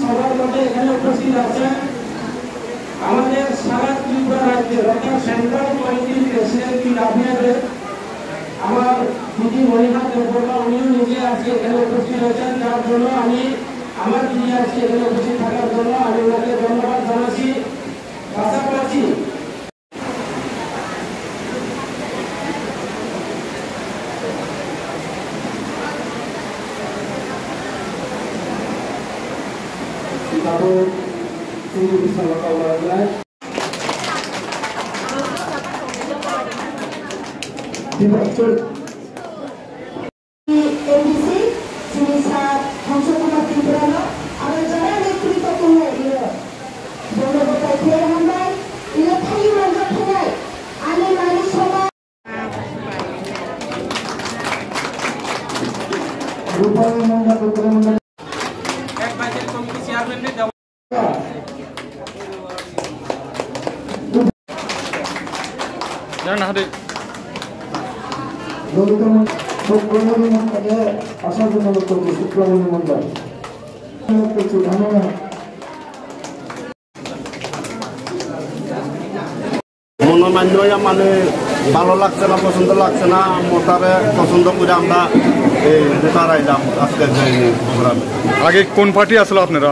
সবার মধ্যে এখানে উপস্থিত আছেন আমাদের সারা ত্রিপুরা রাজ্যের অর্থাৎ সেন্ট্রাল কমিটির প্রেসিডেন্ট আমার দিদি মহিমা দেববর্মা উনিও নিজে আজকে এখানে উপস্থিত হয়েছেন, যার জন্য আমি আমার দিদি আজকে এখানে উপস্থিত থাকার জন্য আমি ওনাকে ধন্যবাদ জানাচ্ছি। পাশাপাশি মনোমান্য মানে ভালো লাগছে না, পছন্দ লাগছে না, মোটারে পছন্দ করে আমরা এই ভোটার আইলাম আজকে প্রোগ্রামে। আগে কোন পার্টি আসলো আপনারা?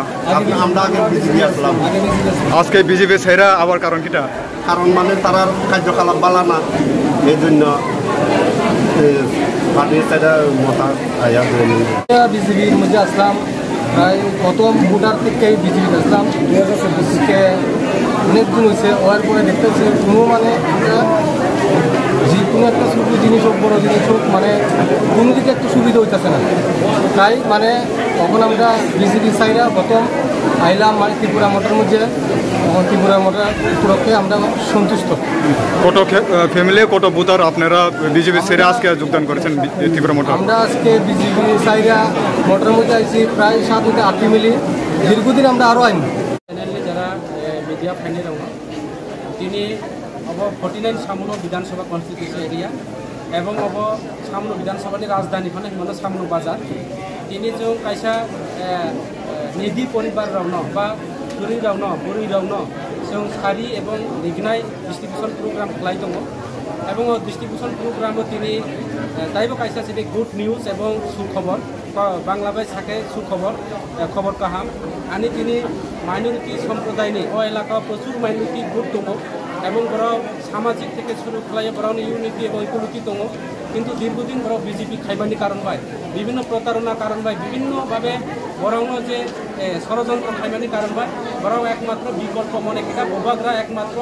আমরা আগে বিজেপি আসলাম। আজকে বিজেপি ছেড়া আবার কারণ কিটা? কারণ মানে তার কার্যকলাপ বালা না, এই জন্য পার্টির ছেড়ে মোটা আয়া বিজেপির মধ্যে আসলাম। প্রায় প্রথম ভোটার থেকে বিজেপি আসলাম 2024 থেকে অনেক দিন হয়েছে। হওয়ার পরে দেখতে হচ্ছে কোনো মানে আমরা যে কোনো একটা ছোটো জিনিস হোক বড়ো জিনিস হোক মানে কোনো দিকে একটু সুবিধা হইতেছে না। তাই মানে তখন আমরা বিজেপি সাইডা প্রথম আইলাম মানে ত্রিপুরা মোটর মধ্যে, ত্রিপুরা মোটর উপলক্ষে আমরা সন্তুষ্ট। কত ফ্যামিলি কত ভোটার আপনারা বিজেপি ছেড়ে আজকে যোগদান করেছেন ত্রিপুরা মোটর? আমরা আজকে বিজেপি সাইডা মোটরের মধ্যে আইছি প্রায় 7 থেকে 8 ফ্যামিলি। দীর্ঘদিন আমরা আরও আইন যারা মিডিয়া ফাইনে রঙ তিনি अब 49 সামনো বিধানসভা কনস্টিটিউশন এরিয়া এবং अब সামনো বিধানসভানি রাজধানী খানে হিমন্ত সামনো বাজার তিনি যে কাইসা নিধি পরিবার রাউন বা চুরি রাউন বুড়ি রাউন जों सारि এবং লিগনাই ডিস্ট্রিবিউশন প্রোগ্রাম খালাই দङ এবং ডিস্ট্রিবিউশন প্রোগ্রামও তিনি তাইবো কাইসা যেটি গুড নিউজ এবং সুখবর বাংলা বাই সাকে সুখবর খবর কাহাম আনি তিনি মাইনরিটি সম্প্রদায়নি ও এলাকা প্রচুর মাইনরিটি গ্রুপ দङ এবং বড় সামাজিক থেকে শুরু খালাই বড় ইউনিটি এবং ইকুইলিটি দङ কিন্তু দীর্ঘদিন বড় বিজেপি খাইবানি কারণ বাই বিভিন্ন প্রতারণা কারণ বাই বিভিন্নভাবে বরং যে ষড়যন্ত্র খাইবানি কারণ বাই বরং একমাত্র বিকল্প মনে কিনা বোবাগ্রা একমাত্র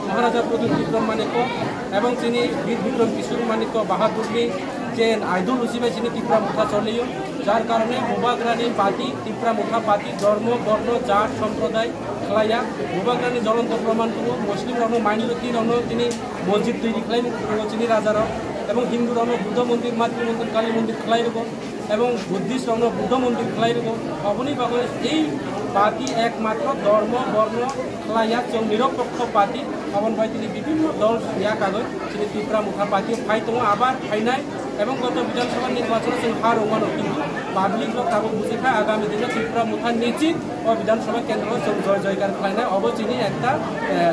মহারাজা প্রদীপ বিক্রম মানিক এবং তিনি বীর বিক্রম কিশোর মানিক বাহাদুরনি যে আইদুল উচিবাই তিনি ত্রিপুরা মুঠা চলিও যার কারণে বোবাগ্রানি পার্টি ত্রিপুরা মুঠা পার্টি ধর্ম বর্ণ জাত সম্প্রদায় খেলাইয়া বোবাগ্রানি জ্বলন্ত প্রমাণ করব মুসলিম রণ মাইনরিটি রণ তিনি মসজিদ তৈরি খেলাই তিনি রাজার এবং হিন্দু রণ বুদ্ধ মন্দির মাতৃ মন্দির কালী মন্দির খেলাই রব এবং বুদ্ধিস্ট রণ বুদ্ধ মন্দির খেলাই রব অবনী ভাবে এই পার্টি একমাত্র ধর্ম বর্ণ খেলাইয়া जों নিরপেক্ষ পার্টি অবন ভাই তিনি বিভিন্ন দল ইয়া কাগজ তিনি ত্রিপুরা মুঠা পার্টি ফাই দङ আবার ফাইনাই এবং গত বিধানসভা নির্বাচনে जों हार हमानो কিন্তু পাবলিক তাবো বুঝিখা আগামী দিনে ত্রিপুরা মুঠা নিশ্চিত ও বিধানসভা কেন্দ্র जों জয় জয়কার খাইনাই অবচিনি একটা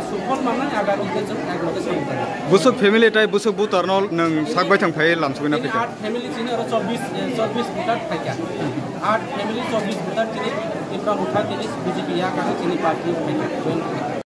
সুফল মাননাय আগামী দিনে जों একলগে সলিতাম বুসুক ফ্যামিলি টাই বুসুক বুতারনল নং সাকবাই थांफाय लामसुना फैका 8 ফ্যামিলি চিনি আর 24 ভোটার থাকা 8 ফ্যামিলি 24 ভোটার চিনি ত্রিপুরা মুঠা তিনি বিজেপি ইয়া কানে চিনি পার্টি থাকা